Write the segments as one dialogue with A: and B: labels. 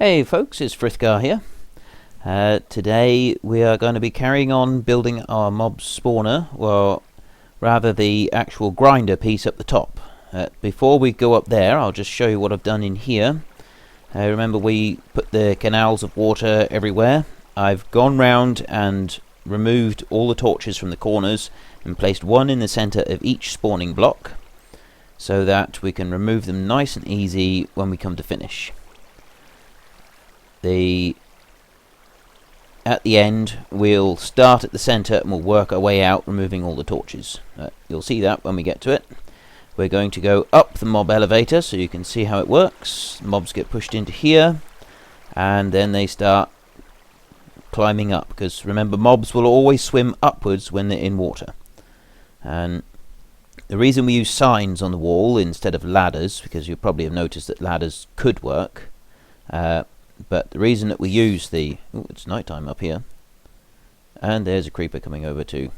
A: Hey folks, it's Frithgar here. Today we are going to be carrying on building our mob spawner, well, rather the actual grinder piece up the top. Before we go up there, I'll just show you what I've done in here. Remember we put the canals of water everywhere. I've gone round and removed all the torches from the corners and placed one in the centre of each spawning block so that we can remove them nice and easy when we come to finish. At the end, we'll start at the centre and we'll work our way out, removing all the torches. You'll see that when we get to it. We're going to go up the mob elevator so you can see how it works. Mobs get pushed into here, and then they start climbing up, because remember, mobs will always swim upwards when they're in water. And the reason we use signs on the wall instead of ladders, because you probably have noticed that ladders could work, but the reason that we use the... Oh, it's nighttime up here. And there's a creeper coming over to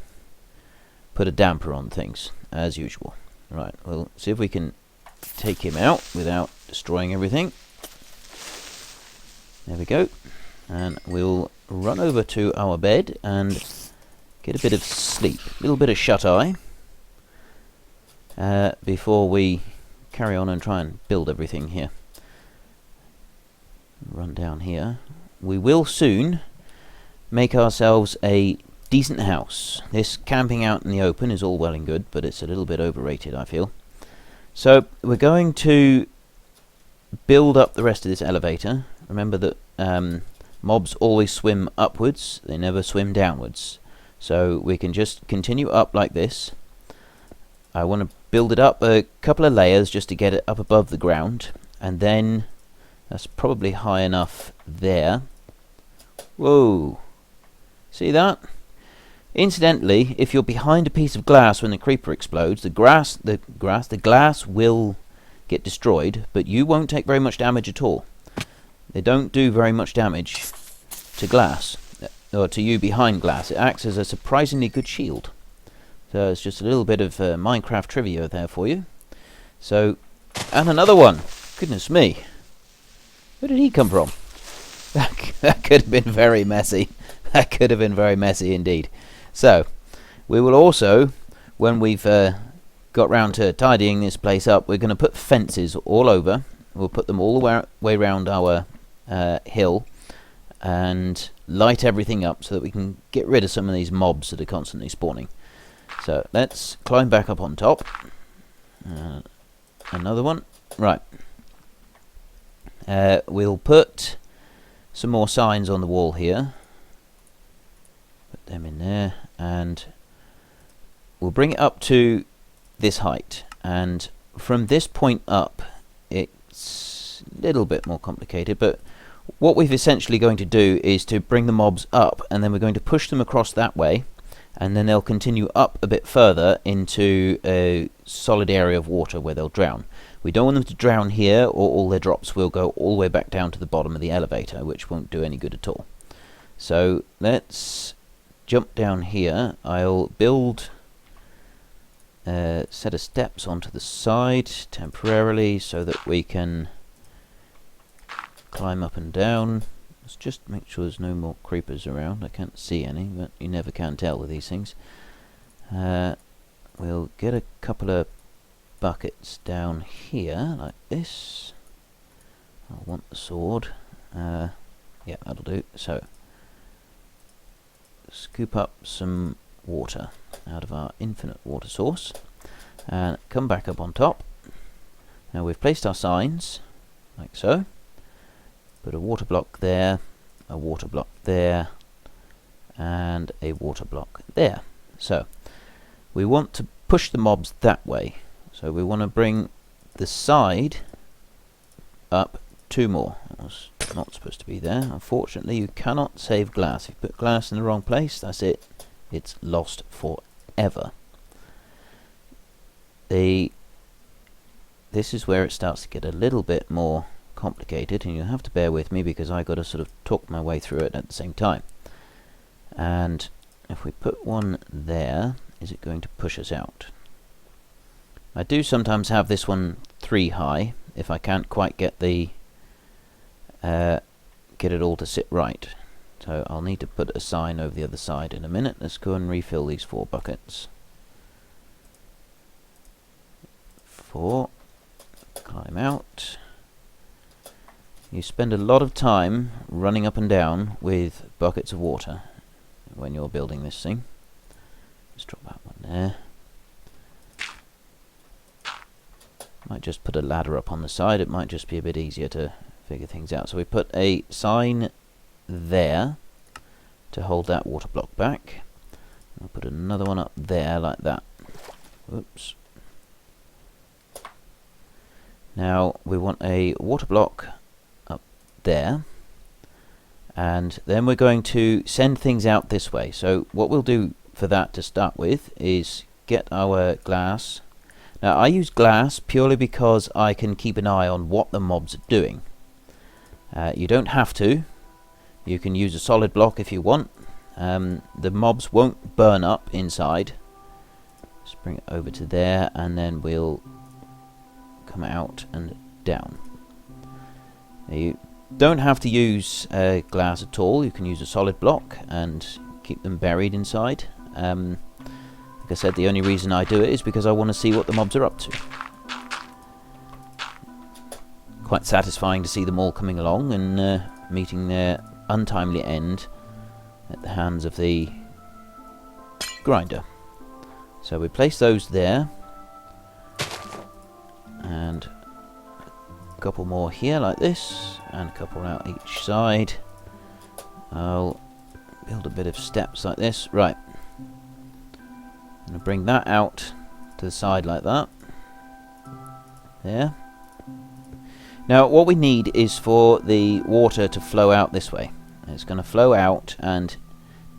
A: put a damper on things, as usual. Right, we'll see if we can take him out without destroying everything. There we go. And we'll run over to our bed and get a bit of sleep. A little bit of shut-eye. Before we carry on and try and build everything here. Run down here. We will soon make ourselves a decent house. This camping out in the open is all well and good, but it's a little bit overrated, I feel. So we're going to build up the rest of this elevator. Remember that mobs always swim upwards, they never swim downwards. So we can just continue up like this. I want to build it up a couple of layers just to get it up above the ground, and then that's probably high enough there. Whoa! See that? Incidentally, if you're behind a piece of glass when the creeper explodes, the glass will get destroyed, but you won't take very much damage at all. They don't do very much damage to glass, or to you behind glass. It acts as a surprisingly good shield. So it's just a little bit of Minecraft trivia there for you. So, and another one. Goodness me. Where did he come from? That could have been very messy. That could have been very messy indeed. So, we will also, when we've got round to tidying this place up, we're going to put fences all over. We'll put them all the way round our hill and light everything up so that we can get rid of some of these mobs that are constantly spawning. So, let's climb back up on top. Another one. Right. We'll put some more signs on the wall here. Put them in there, and we'll bring it up to this height. And from this point up, it's a little bit more complicated, but what we're essentially going to do is to bring the mobs up, and then we're going to push them across that way, and then they'll continue up a bit further into a solid area of water where they'll drown. We don't want them to drown here, or all their drops will go all the way back down to the bottom of the elevator, which won't do any good at all. So let's jump down here. I'll build a set of steps onto the side temporarily so that we can climb up and down. Let's just make sure there's no more creepers around. I can't see any, but you never can tell with these things. We'll get a couple of buckets down here like this. I'll want the sword. Yeah, that'll do. So scoop up some water out of our infinite water source and come back up on top. Now we've placed our signs like so. Put a water block there, a water block there, and a water block there. So we want to push the mobs that way. So we want to bring the side up 2 more. That was not supposed to be there. Unfortunately, you cannot save glass. If you put glass in the wrong place, that's it. It's lost forever. This is where it starts to get a little bit more complicated, and you have to bear with me because I got to sort of talk my way through it at the same time. And if we put one there, is it going to push us out? I do sometimes have this one 3 high if I can't quite get the get it all to sit right. So I'll need to put a sign over the other side in a minute. Let's go and refill these 4 buckets. 4. Climb out. You spend a lot of time running up and down with buckets of water when you're building this thing. Let's drop that one there. Might just put a ladder up on the side. It might just be a bit easier to figure things out. So we put a sign there to hold that water block back. I'll put another one up there like that. Whoops. Now we want a water block up there, and then we're going to send things out this way. So what we'll do for that to start with is get our glass. Now I use glass purely because I can keep an eye on what the mobs are doing. You don't have to. You can use a solid block if you want. The mobs won't burn up inside. Let's bring it over to there, and then we'll come out and down. Now you don't have to use glass at all. You can use a solid block and keep them buried inside. Like I said, the only reason I do it is because I want to see what the mobs are up to. Quite satisfying to see them all coming along and meeting their untimely end at the hands of the grinder. So we place those there, and a couple more here like this, and a couple out each side. I'll build a bit of steps like this. Right, I'm going to bring that out to the side like that. There. Now what we need is for the water to flow out this way. It's going to flow out and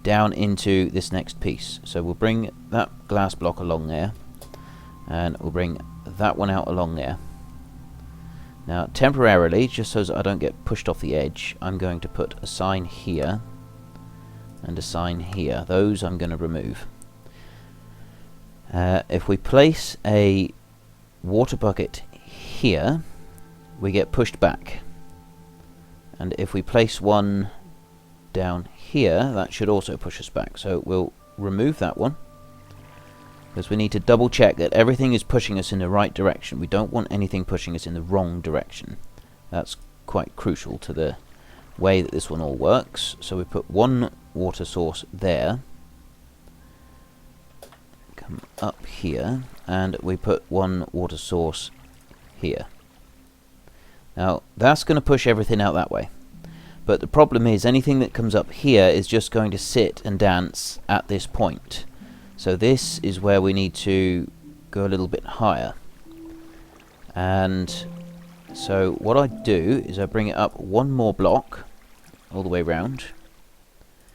A: down into this next piece. So we'll bring that glass block along there, and we'll bring that one out along there. Now temporarily, just so that I don't get pushed off the edge, I'm going to put a sign here and a sign here. Those I'm going to remove. If we place a water bucket here, we get pushed back, and if we place one down here, that should also push us back. So we'll remove that one, because we need to double check that everything is pushing us in the right direction. We don't want anything pushing us in the wrong direction. That's quite crucial to the way that this one all works. So we put one water source there, come up here, and we put one water source here. Now that's going to push everything out that way, but the problem is anything that comes up here is just going to sit and dance at this point. So this is where we need to go a little bit higher, and so what I do is I bring it up one more block all the way round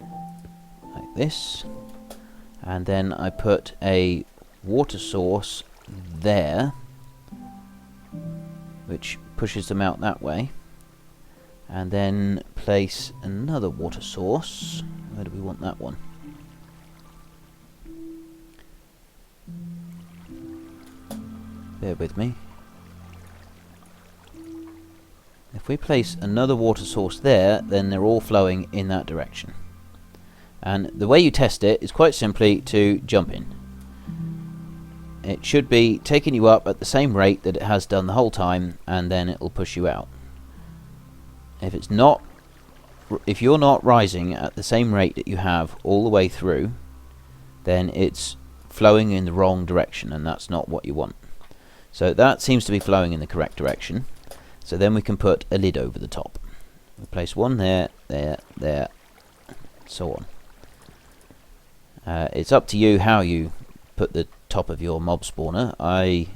A: like this, and then I put a water source there which pushes them out that way, and then place another water source. Where do we want that one? Bear with me. If we place another water source there, then they're all flowing in that direction. And the way you test it is quite simply to jump in. It should be taking you up at the same rate that it has done the whole time, and then it will push you out. If it's not, if you're not rising at the same rate that you have all the way through, then it's flowing in the wrong direction, and that's not what you want. So that seems to be flowing in the correct direction. So then we can put a lid over the top. We place one there, there, there, so on. It's up to you how you put the top of your mob spawner. I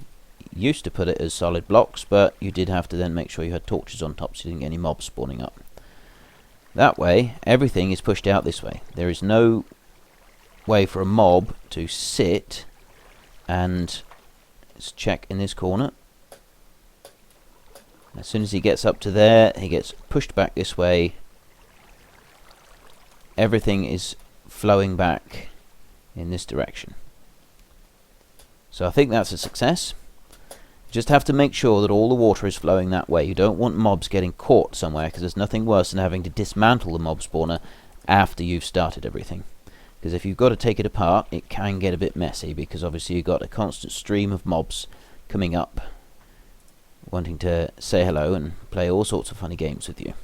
A: used to put it as solid blocks, but you did have to then make sure you had torches on top so you didn't get any mobs spawning up. That way everything is pushed out this way. There is no way for a mob to sit, and let's check in this corner. As soon as he gets up to there, he gets pushed back this way. Everything is flowing back in this direction. So I think that's a success. Just have to make sure that all the water is flowing that way. You don't want mobs getting caught somewhere, because there's nothing worse than having to dismantle the mob spawner after you've started everything. Because if you've got to take it apart, it can get a bit messy, because obviously you've got a constant stream of mobs coming up, wanting to say hello and play all sorts of funny games with you.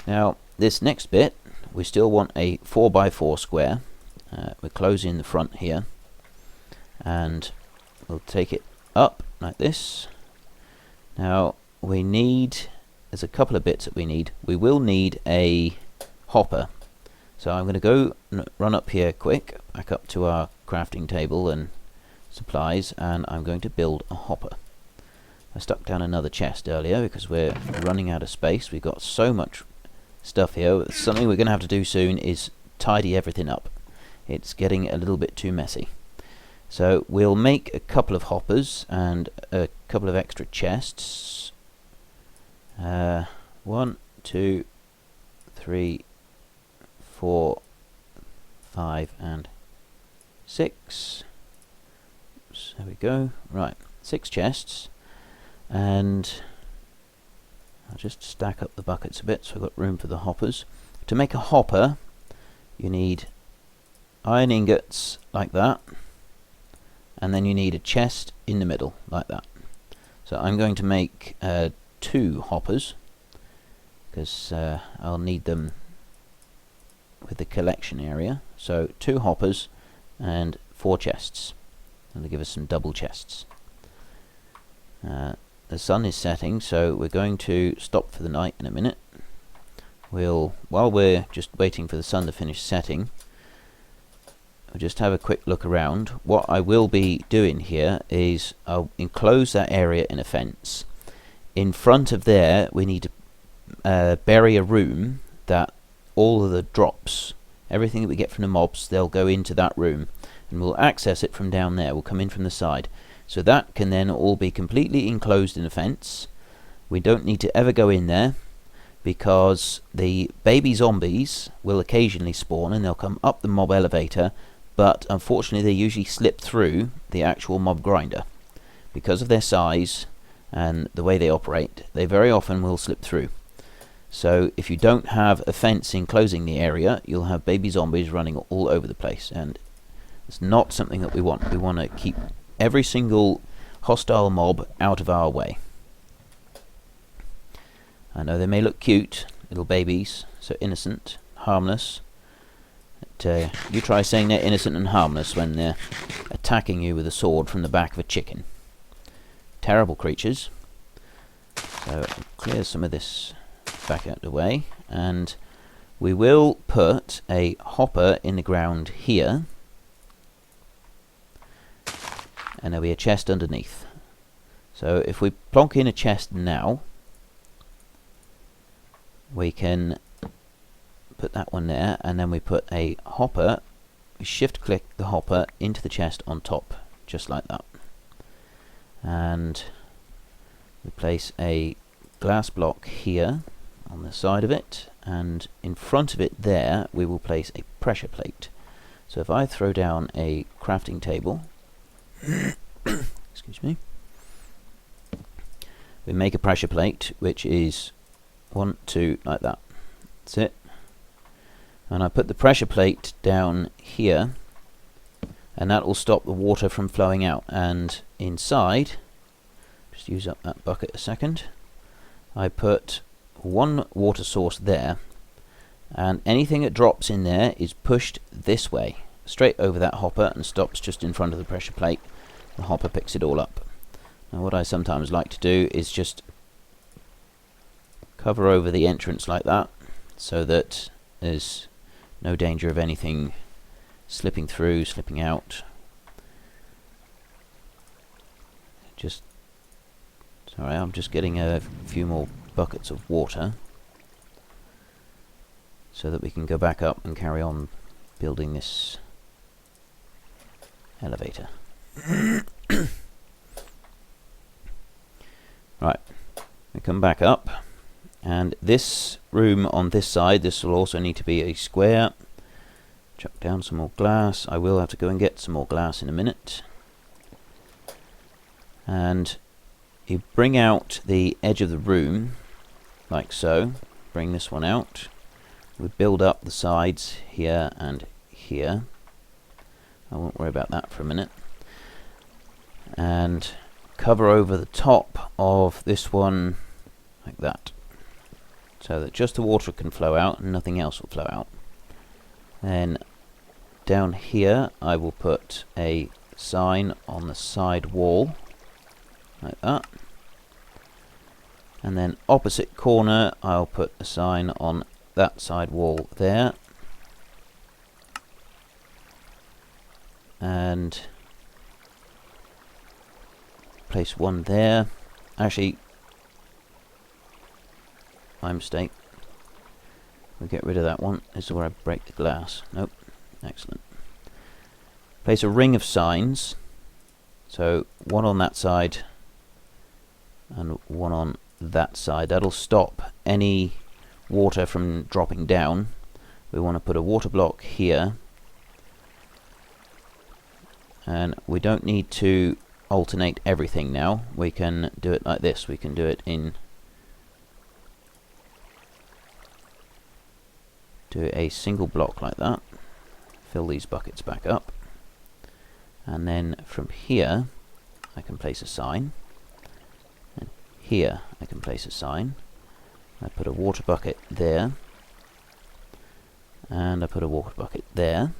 A: Now, this next bit, we still want a 4x4 square. We're closing the front here, and we'll take it up like this. Now, there's a couple of bits that we need. We will need a hopper. So I'm going to go run up here quick, back up to our crafting table and supplies, and I'm going to build a hopper. I stuck down another chest earlier because we're running out of space. We've got so much stuff here. Something we're going to have to do soon is tidy everything up. It's getting a little bit too messy. So we'll make a couple of hoppers and a couple of extra chests. 1, 2, 3, 4, 5, and 6. Oops, there we go. Right, 6 chests. And I'll just stack up the buckets a bit so I've got room for the hoppers. To make a hopper, you need iron ingots like that, and then you need a chest in the middle like that. So I'm going to make 2 hoppers, because I'll need them with the collection area. So 2 hoppers and 4 chests. That'll give us some double chests. The sun is setting, so we're going to stop for the night in a minute. While we're just waiting for the sun to finish setting, we'll just have a quick look around. What I will be doing here is I'll enclose that area in a fence. In front of there, we need to bury a room that all of the drops, everything that we get from the mobs, they'll go into that room, and we'll access it from down there. We'll come in from the side. So that can then all be completely enclosed in a fence. We don't need to ever go in there, because the baby zombies will occasionally spawn and they'll come up the mob elevator, but unfortunately they usually slip through the actual mob grinder. Because of their size and the way they operate, they very often will slip through. So if you don't have a fence enclosing the area, you'll have baby zombies running all over the place, and it's not something that we want. We want to keep every single hostile mob out of our way. I know they may look cute, little babies, so innocent, harmless. But, you try saying they're innocent and harmless when they're attacking you with a sword from the back of a chicken. Terrible creatures. So I'll clear some of this back out of the way, and we will put a hopper in the ground here, and there'll be a chest underneath. So if we plonk in a chest now, we can put that one there, and then we put a hopper. We shift click the hopper into the chest on top, just like that. And we place a glass block here on the side of it, and in front of it there we will place a pressure plate. So if I throw down a crafting table, excuse me, we make a pressure plate which is 1, 2, like that. That's it. And I put the pressure plate down here, and that will stop the water from flowing out. And inside, just use up that bucket a second, I put 1 water source there, and anything that drops in there is pushed this way, straight over that hopper, and stops just in front of the pressure plate. The hopper picks it all up. Now what I sometimes like to do is just cover over the entrance like that, so that there's no danger of anything slipping through, slipping out. Sorry, I'm just getting a few more buckets of water so that we can go back up and carry on building this elevator. Right, we come back up, and this room on this side, this will also need to be a square. Chuck down some more glass. I will have to go and get some more glass in a minute. And you bring out the edge of the room like so. Bring this one out. We build up the sides here and here. I won't worry about that for a minute. And cover over the top of this one like that, so that just the water can flow out and nothing else will flow out. Then down here I will put a sign on the side wall like that, and then opposite corner I'll put a sign on that side wall there, and place one there. Actually, my mistake. We'll get rid of that one. This is where I break the glass. Nope. Excellent. Place a ring of signs. So one on that side and one on that side. That'll stop any water from dropping down. We want to put a water block here. And we don't need to alternate everything now. We can do it like this. We can do it in a single block like that. Fill these buckets back up, and then from here I can place a sign, and here I can place a sign. I put a water bucket there, and I put a water bucket there.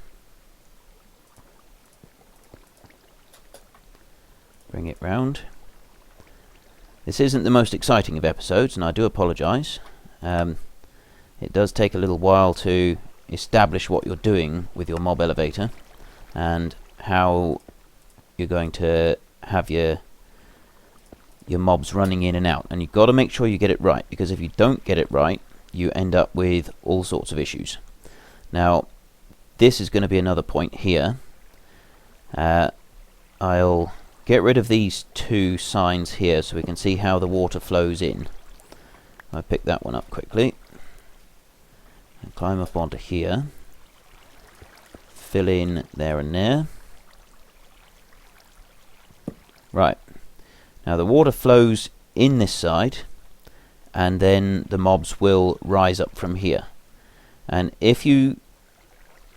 A: Bring it round. This isn't the most exciting of episodes, and I do apologise. It does take a little while to establish what you're doing with your mob elevator and how you're going to have your mobs running in and out. And you've got to make sure you get it right, because if you don't get it right, you end up with all sorts of issues. Now, this is going to be another point here. I'll get rid of these two signs here so we can see how the water flows in. I'll pick that one up quickly. And climb up onto here. Fill in there and there. Right. Now the water flows in this side, and then the mobs will rise up from here. And if you...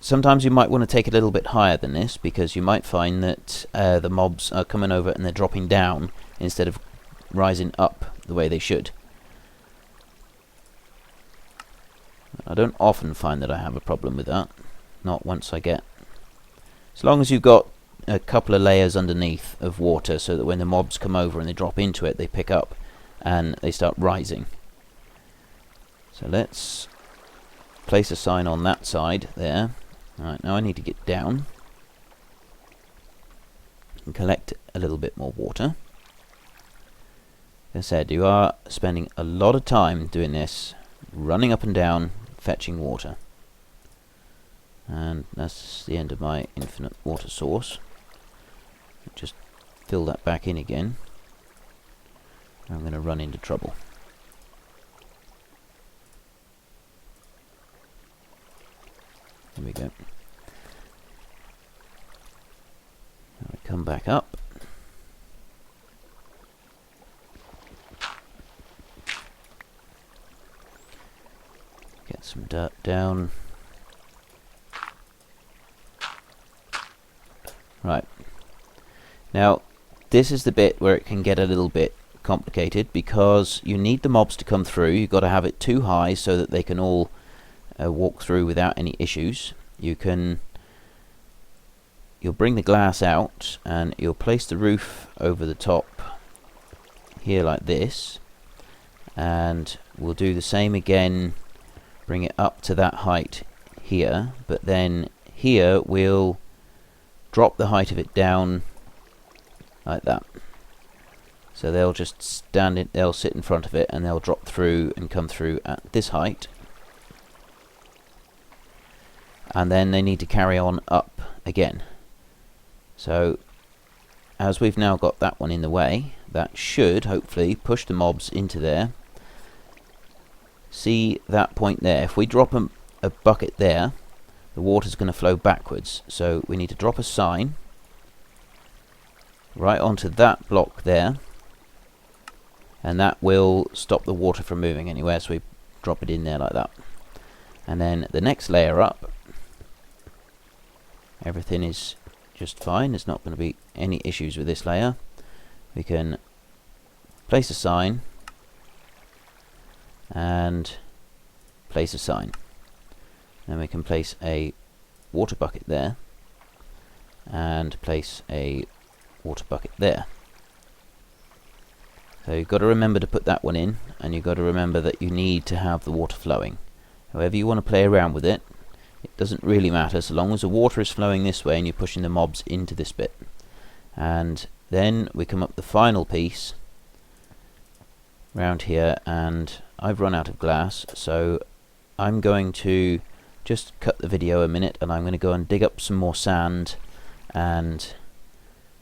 A: sometimes you might want to take it a little bit higher than this, because you might find that the mobs are coming over and they're dropping down instead of rising up the way they should. I don't often find that I have a problem with that. Not once I get... as long as you've got a couple of layers underneath of water, so that when the mobs come over and they drop into it, they pick up and they start rising. So let's place a sign on that side there. Alright, now I need to get down and collect a little bit more water. As I said, you are spending a lot of time doing this, running up and down, fetching water. And that's the end of my infinite water source. Just fill that back in again. I'm going to run into trouble. There we go. Now we come back up. Get some dirt down. Right. Now, this is the bit where it can get a little bit complicated, because you need the mobs to come through. You've got to have it too high so that they can all walk through without any issues. You'll bring the glass out and you'll place the roof over the top here like this, and we'll do the same again, bring it up to that height here, but then here we'll drop the height of it down like that. So they'll just stand it, they'll sit in front of it and they'll drop through and come through at this height. And then they need to carry on up again. So as we've now got that one in the way, that should hopefully push the mobs into there. See that point there? If we drop a bucket there, the water's going to flow backwards. So we need to drop a sign right onto that block there. and that will stop the water from moving anywhere, so we drop it in there like that. And then the next layer up, everything is just fine. There's not going to be any issues with this layer. We can place a sign and place a sign. Then we can place a water bucket there and place a water bucket there. So you've got to remember to put that one in, and you've got to remember that you need to have the water flowing. However you want to play around with it, it doesn't really matter so long as the water is flowing this way and you're pushing the mobs into this bit. And then we come up the final piece round here, and I've run out of glass, so I'm going to just cut the video a minute, and I'm going to go and dig up some more sand and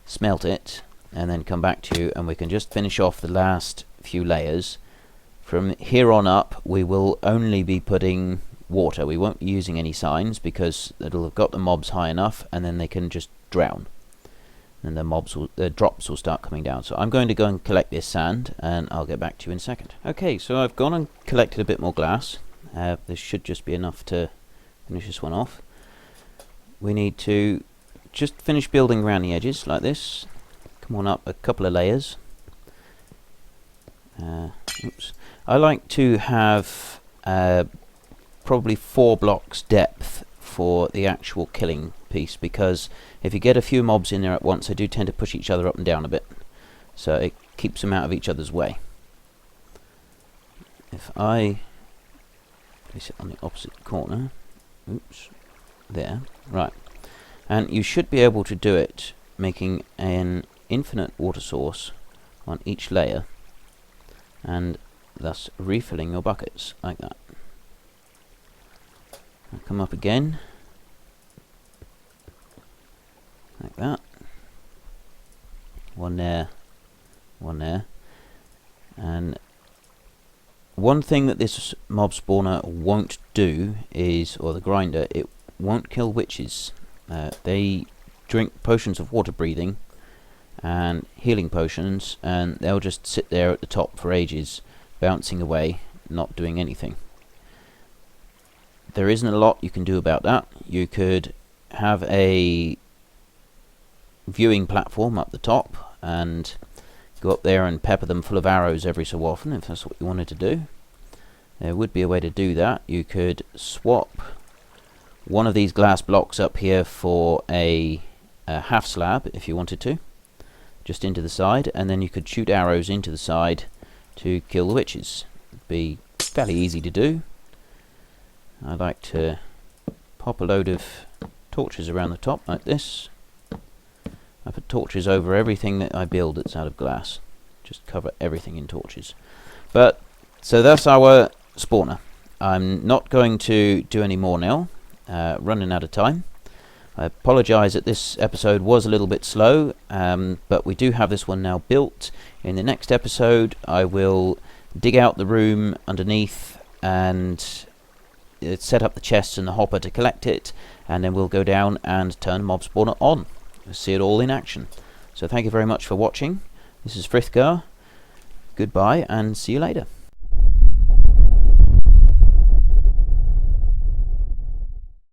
A: smelt it, and then come back to you, and we can just finish off the last few layers. From here on up we will only be putting water. We won't be using any signs because it'll have got the mobs high enough, and then they can just drown, and the drops will start coming down. So I'm going to go and collect this sand, and I'll get back to you in a second. Okay, so I've gone and collected a bit more glass. This should just be enough to finish this one off. We need to just finish building around the edges like this. Come on up a couple of layers. Oops. I like to have probably 4 blocks depth for the actual killing piece, because if you get a few mobs in there at once, they do tend to push each other up and down a bit, so it keeps them out of each other's way. If I place it on the opposite corner, oops, there, right, and you should be able to do it making an infinite water source on each layer, and thus refilling your buckets like that. I'll come up again like that, one there, and one thing that this mob spawner won't do is, or the grinder, it won't kill witches. They drink potions of water breathing and healing potions, and they'll just sit there at the top for ages, bouncing away, not doing anything. There isn't a lot you can do about that. You could have a viewing platform up the top and go up there and pepper them full of arrows every so often, if that's what you wanted to do. There would be a way to do that. You could swap one of these glass blocks up here for a half slab if you wanted to, just into the side, and then you could shoot arrows into the side to kill the witches. It'd be fairly easy to do. I like to pop a load of torches around the top like this. I put torches over everything that I build that's out of glass. Just cover everything in torches. But so that's our spawner. I'm not going to do any more now. Running out of time. I apologise that this episode was a little bit slow, but we do have this one now built. In the next episode I will dig out the room underneath and set up the chests and the hopper to collect it, and then we'll go down and turn mob spawner on. We'll see it all in action. So thank you very much for watching. This is Frithgar. Goodbye and see you later.